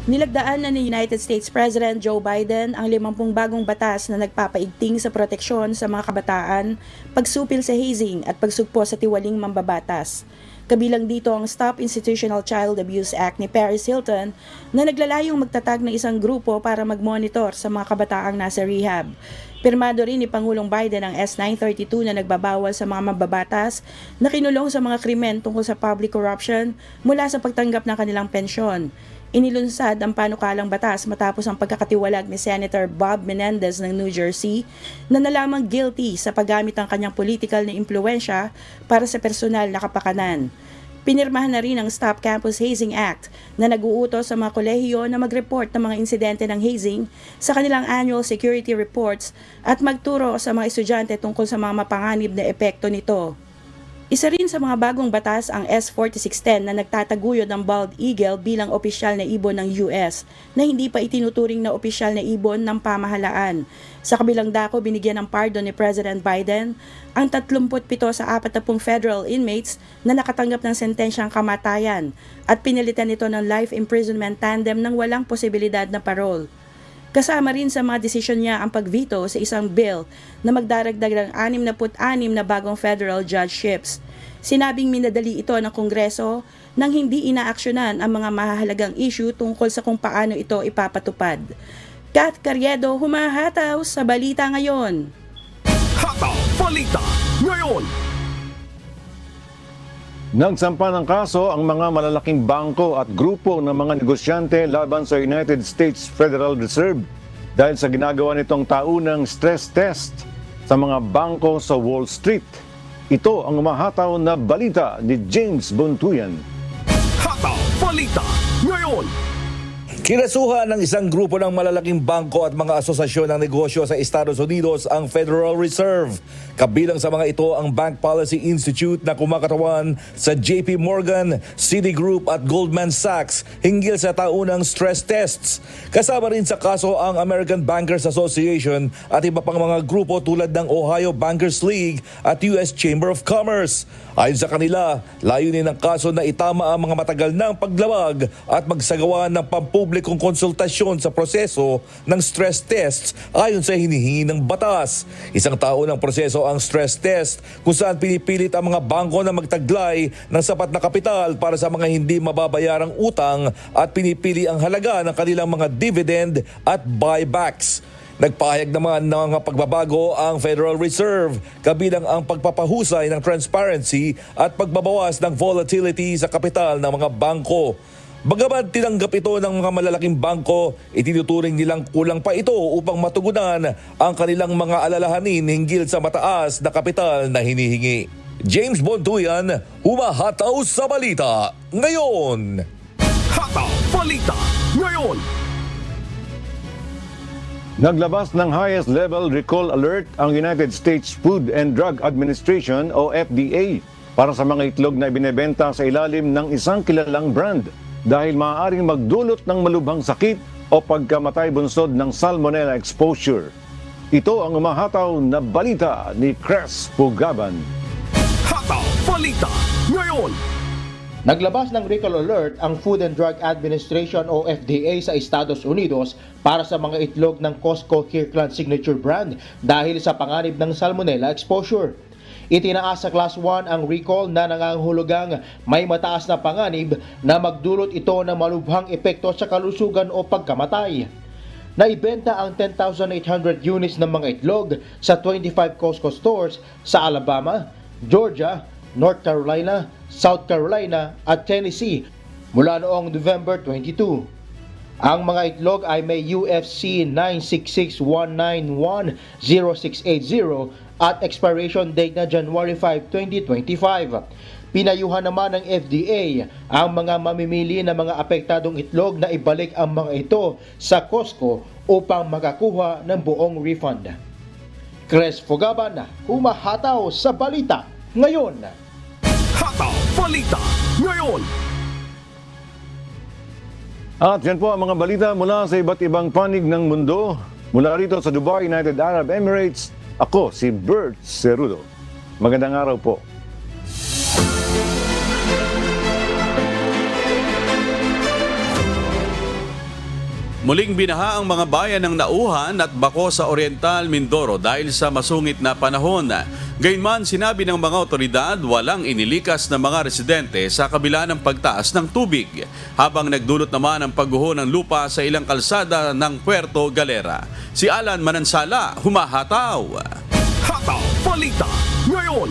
Nilagdaan na ni United States President Joe Biden ang 50 bagong batas na nagpapaigting sa proteksyon sa mga kabataan, pagsupil sa hazing at pagsugpo sa tiwaling mambabatas. Kabilang dito ang Stop Institutional Child Abuse Act ni Paris Hilton na naglalayong magtatag ng isang grupo para mag-monitor sa mga kabataang nasa rehab. Pirmado rin ni Pangulong Biden ang S-932 na nagbabawal sa mga mambabatas na kinulong sa mga krimen tungkol sa public corruption mula sa pagtanggap ng kanilang pensyon. Inilunsad ang panukalang batas matapos ang pagkakatiwalag ni Senator Bob Menendez ng New Jersey na nalamang guilty sa paggamit ng kanyang political na impluensya para sa personal na kapakanan. Pinirmahan na rin ang Stop Campus Hazing Act na nag-uutos sa mga kolehiyo na mag-report ng mga insidente ng hazing sa kanilang annual security reports at magturo sa mga estudyante tungkol sa mga mapanganib na epekto nito. Isa rin sa mga bagong batas ang S-4610 na nagtataguyod ng bald eagle bilang opisyal na ibon ng US na hindi pa itinuturing na opisyal na ibon ng pamahalaan. Sa kabilang dako, binigyan ng pardon ni President Biden ang 37 sa 40 federal inmates na nakatanggap ng sentensyang kamatayan at pinalitan ito ng life imprisonment tandem ng walang posibilidad na parole. Kasama rin sa mga desisyon niya ang pag-veto sa isang bill na magdaragdag ng 66 na bagong federal judgeships. Sinabing minadali ito ng Kongreso nang hindi inaaksyonan ang mga mahahalagang issue tungkol sa kung paano ito ipapatupad. Kat Carriedo, humahataw sa balita ngayon. Hataw Balita ngayon. Nagsampa ng kaso ang mga malalaking bangko at grupo ng mga negosyante laban sa United States Federal Reserve dahil sa ginagawa nitong taunang stress test sa mga bangko sa Wall Street. Ito ang umahataw na balita ni James Buntuyan. Hataw Balita ngayon. Kinasuhan ng isang grupo ng malalaking bangko at mga asosasyon ng negosyo sa Estados Unidos ang Federal Reserve. Kabilang sa mga ito ang Bank Policy Institute na kumakatawan sa JP Morgan, Citigroup at Goldman Sachs hinggil sa taunang stress tests. Kasama rin sa kaso ang American Bankers Association at iba pang mga grupo tulad ng Ohio Bankers League at US Chamber of Commerce. Ayon sa kanila, layunin ng kaso na itama ang mga matagal ng paglabag at magsagawa ng pampublikong konsultasyon sa proseso ng stress tests ayon sa hinihingi ng batas. Isang taon ng proseso ang stress test kung saan pinipilit ang mga bangko na magtaglay ng sapat na kapital para sa mga hindi mababayarang utang at pinipili ang halaga ng kanilang mga dividend at buybacks. Nagpahayag naman ng mga pagbabago ang Federal Reserve, kabilang ang pagpapahusay ng transparency at pagbabawas ng volatility sa kapital ng mga bangko. Bagamat tinanggap ito ng mga malalaking bangko, itinuturing nilang kulang pa ito upang matugunan ang kanilang mga alalahanin hinggil sa mataas na kapital na hinihingi. James Bontuyan, humahataw sa balita ngayon. Hataw Balita ngayon. Naglabas ng highest level recall alert ang United States Food and Drug Administration o FDA para sa mga itlog na ibinebenta sa ilalim ng isang kilalang brand dahil maaaring magdulot ng malubhang sakit o pagkamatay bunsod ng salmonella exposure. Ito ang umahataw na balita ni Cres Pugaban. Hataw Balita ngayon. Naglabas ng recall alert ang Food and Drug Administration o FDA sa Estados Unidos para sa mga itlog ng Costco Kirkland Signature brand dahil sa panganib ng salmonella exposure. Itinaas sa Class 1 ang recall na nangangahulugang may mataas na panganib na magdulot ito ng malubhang epekto sa kalusugan o pagkamatay. Naibenta ang 10,800 units ng mga itlog sa 25 Costco stores sa Alabama, Georgia, North Carolina, South Carolina at Tennessee mula noong November 22. Ang mga itlog ay may UFC 966191060 at expiration date na January 5, 2025. Pinayuhan naman ng FDA ang mga mamimili ng mga apektadong itlog na ibalik ang mga ito sa Costco upang makakuha ng buong refund. Cres Pugaban, humahataw sa balita ngayon. Hataw Balita ngayon. At yan po ang mga balita mula sa iba't ibang panig ng mundo. Mula rito sa Dubai, United Arab Emirates, ako si Bert Cerudo. Magandang araw po. Muling binaha ang mga bayan ng Nauhan at Bako sa Oriental Mindoro dahil sa masungit na panahon. Gayunman, sinabi ng mga otoridad walang inilikas na mga residente sa kabila ng pagtaas ng tubig, habang nagdulot naman ang pagguho ng lupa sa ilang kalsada ng Puerto Galera. Si Alan Manansala, humahataw. Hataw Balita ngayon.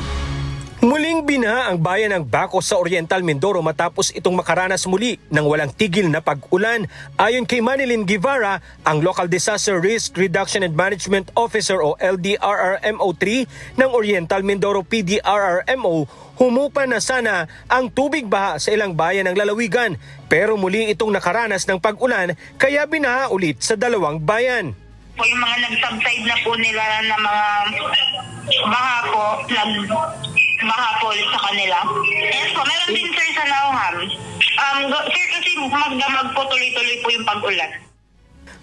Muling binaha ang bayan ng Bako sa Oriental Mindoro matapos itong makaranas muli ng walang tigil na pag-ulan. Ayon kay Manilyn Guevara, ang Local Disaster Risk Reduction and Management Officer o LDRRMO 3 ng Oriental Mindoro PDRRMO, humupa na sana ang tubig baha sa ilang bayan ng lalawigan, pero muli itong nakaranas ng pag-ulan kaya binaha ulit sa dalawang bayan. Po yung mga nag-subside na po nila na mga baha po, baha po sa kanila. Yes po, meron din sir sa Nauham. Sir, kasi magdamag po tuloy-tuloy po yung pag-ulan.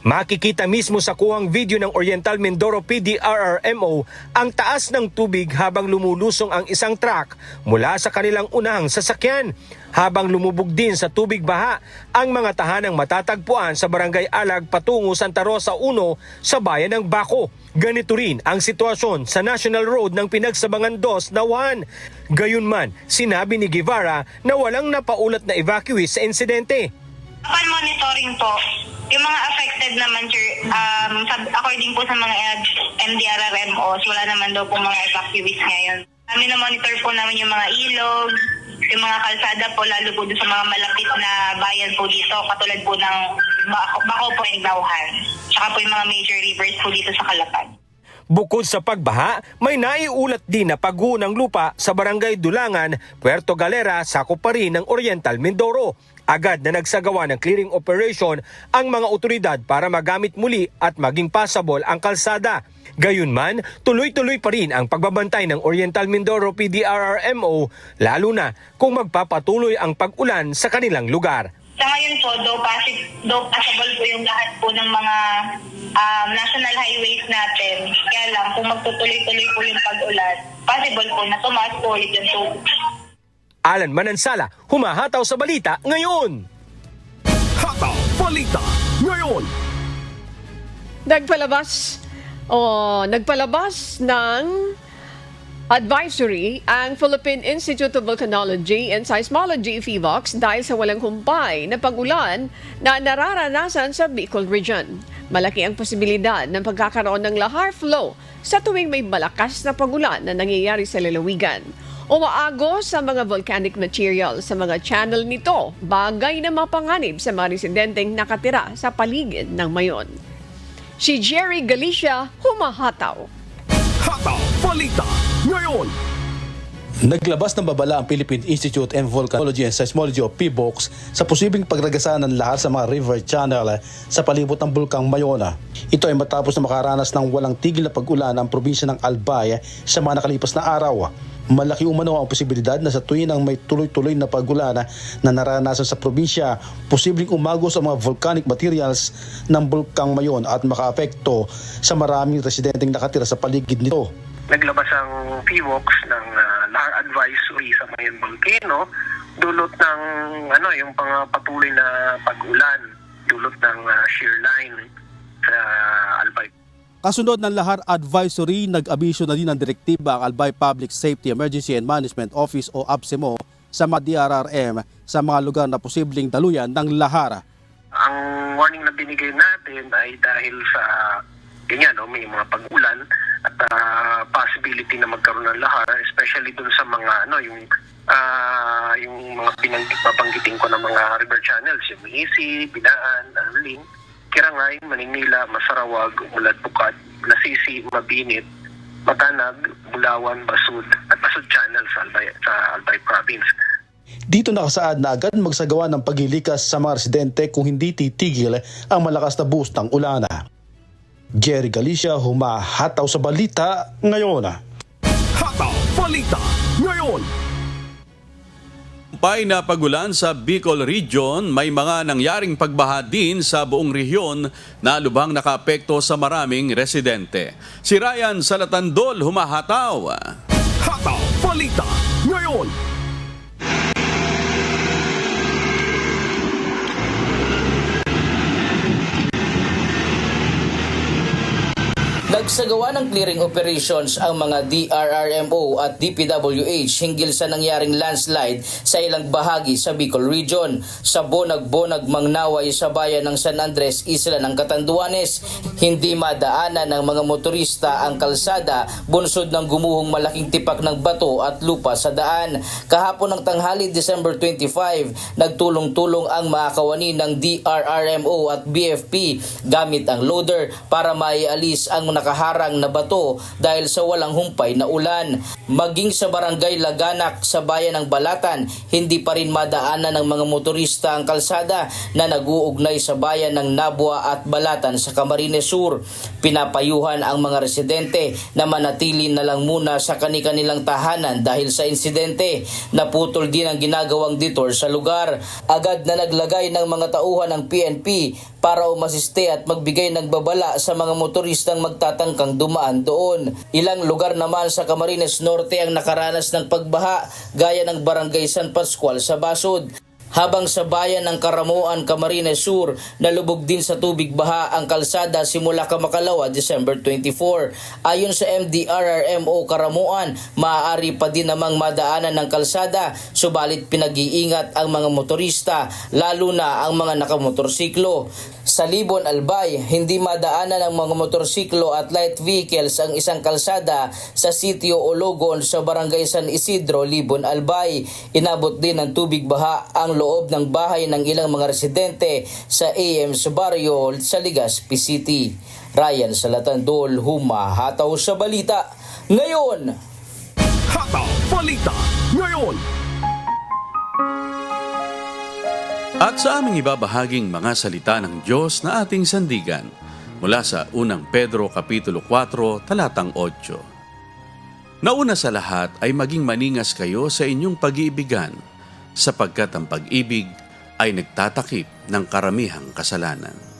Makikita mismo sa kuhang video ng Oriental Mindoro PDRRMO ang taas ng tubig habang lumulusong ang isang truck mula sa kanilang unahang sasakyan. Habang lumubog din sa tubig baha ang mga tahanang matatagpuan sa Barangay Alag patungo Santa Rosa 1 sa bayan ng Bako. Ganito rin ang sitwasyon sa National Road ng Pinagsabangan 2, Nauhan. Gayunman, sinabi ni Guevara na walang napaulat na evacuees sa insidente. Upon monitoring po, yung mga affected naman sir, according po sa mga MDRRMOs, wala naman daw po mga evacuees ngayon. Na-monitor po namin yung mga ilog, yung mga kalsada po, lalo po sa mga malapit na bayan po dito, katulad po ng Bako po and Nauhan. Tsaka po yung mga major rivers po dito sa Calapan. Bukod sa pagbaha, may naiulat din na pagguho ng lupa sa Barangay Dulangan, Puerto Galera, sakop pa rin ng Oriental Mindoro. Agad na nagsagawa ng clearing operation ang mga otoridad para magamit muli at maging passable ang kalsada. Gayunman, tuloy-tuloy pa rin ang pagbabantay ng Oriental Mindoro PDRRMO, lalo na kung magpapatuloy ang pag-ulan sa kanilang lugar. Sa ngayon po, though passable po yung lahat po ng mga national highways natin. Kaya lang, kung magtutuloy-tuloy po yung pag-ulan, possible po na tumaas po ulit yung tubig. Alan Manansala, humahataw sa balita ngayon. Hataw Balita ngayon. Nagpalabas ng advisory ang Philippine Institute of Volcanology and Seismology PHIVOLCS dahil sa walang humpay na pag-ulan na nararanasan sa Bicol Region. Malaki ang posibilidad ng pagkakaroon ng lahar flow sa tuwing may malakas na pag-ulan na nangyayari sa lalawigan. Umaago sa mga volcanic material sa mga channel nito, bagay na mapanganib sa mga residenteng nakatira sa paligid ng Mayon. Si Jerry Galicia, humahataw. Hataw Balita ngayon. Naglabas ng babala ang Philippine Institute of Volcanology and Seismology o PHIVOLCS sa posibleng pagragasan ng lahar sa mga river channel sa palibot ng Bulkang Mayona. Ito ay matapos na makaranas ng walang tigil na pag-ulan ang probinsya ng Albay sa mga nakalipas na araw. Malaki umano ang posibilidad na sa tuwing ang may tuloy-tuloy na pag-ulan na naranasan sa probinsya, posibleng umagos ang mga volcanic materials ng Bulkang Mayon at makaapekto sa maraming residenteng nakatira sa paligid nito. Naglabas ang PHIVOLCS ng lahar advisory sa Mayon Volcano dulot ng yung patuloy na pag-ulan, dulot ng shear line sa Albay. Kasunod ng lahar advisory, nag-abisyo na din ng direktiba ang Albay Public Safety Emergency and Management Office o ABSEMO sa mga DRRM sa mga lugar na posibleng daluyan ng lahar. Ang warning na binigay natin ay dahil sa may mga pag-ulan at possibility na magkaroon ng lahar, especially dun sa mga yung mga babanggitin ko ng mga river channels, yung Isi, Binaan, Arling, Kirangay, Maninila, Masarawag, Umulad, Bukad, Lasisi, Mabinit, Matanag, Bulawan, Basud at Basud Channel sa Albay Province. Dito nakasaad na agad magsagawa ng paglilikas sa mga residente kung hindi titigil ang malakas na buhos ng ulan. Jerry Galicia, humahataw sa balita ngayon. Hataw Balita ngayon. Humpay na pag-ulan sa Bicol Region, may mga nangyaring pagbaha din sa buong rehiyon na lubhang nakaapekto sa maraming residente. Si Ryan Salatandol, humahataw. Hataw Balita ngayon. Nagsagawa ng clearing operations ang mga DRRMO at DPWH hinggil sa nangyaring landslide sa ilang bahagi sa Bicol Region. Sa Bonag-Bonag, Mangnaway sa bayan ng San Andres, Isla ng Catanduanes, hindi madaanan ng mga motorista ang kalsada bunsod ng gumuhong malaking tipak ng bato at lupa sa daan. Kahapon ng tanghali, December 25, nagtulong-tulong ang mga kawani ng DRRMO at BFP gamit ang loader para maialis ang nakaharang na bato dahil sa walang humpay na ulan. Maging sa barangay Laganak sa bayan ng Balatan, hindi pa rin madaanan ng mga motorista ang kalsada na nag-uugnay sa bayan ng Nabua at Balatan sa Camarines Sur. Pinapayuhan ang mga residente na manatili na lang muna sa kani-kanilang tahanan dahil sa insidente. Naputol din ang ginagawang detour sa lugar. Agad na naglagay ng mga tauhan ng PNP para umasiste at magbigay ng babala sa mga motoristang magtatangkang dumaan doon. Ilang lugar naman sa Camarines Norte ang nakaranas ng pagbaha gaya ng Barangay San Pascual sa Basud. Habang sa bayan ng Karamuan, Camarines Sur, nalubog din sa tubig baha ang kalsada simula Kamakalawa, December 24. Ayon sa MDRRMO Karamuan, maaari pa din namang madaanan ng kalsada, subalit pinag-iingat ang mga motorista, lalo na ang mga nakamotorsiklo. Sa Libon, Albay, hindi madaanan ng mga motorsiklo at light vehicles ang isang kalsada sa sitio Ologon sa Barangay San Isidro, Libon, Albay. Inabot din ng tubig baha ang loob ng bahay ng ilang mga residente sa AM's Barrio sa Legazpi City. Ryan Salatandol, humahataw sa balita. Ngayon, Hataw Balita Ngayon. At sa aming ibabahaging mga salita ng Diyos na ating sandigan mula sa unang Pedro Kapitulo 4, talatang 8. Nauna sa lahat ay maging maningas kayo sa inyong pag-iibigan, sapagkat ang pag-ibig ay nagtatakip ng karamihang kasalanan.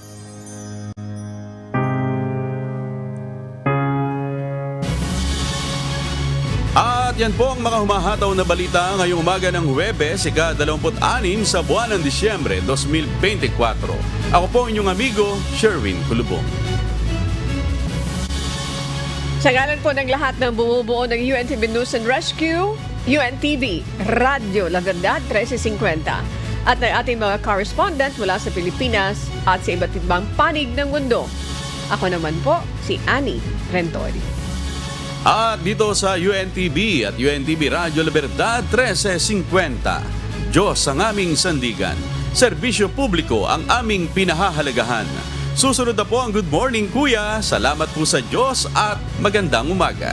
At yan po ang mga humahataw na balita ngayong umaga ng Huwebes, ika-26 sa buwan ng Disyembre 2024. Ako po inyong amigo, Sherwin Kulubong. Sa ngalan po ng lahat ng bumubuo ng UNTV News and Rescue, UNTV, Radyo La Verdad 1350, at ng ating mga correspondent mula sa Pilipinas at sa iba't ibang panig ng mundo. Ako naman po, si Annie Rentori. At dito sa UNTV at UNTV Radyo La Verdad 1350, Diyos ang aming sandigan, serbisyo publiko ang aming pinahahalagahan. Susunod na po ang Good Morning Kuya. Salamat po sa Diyos at magandang umaga.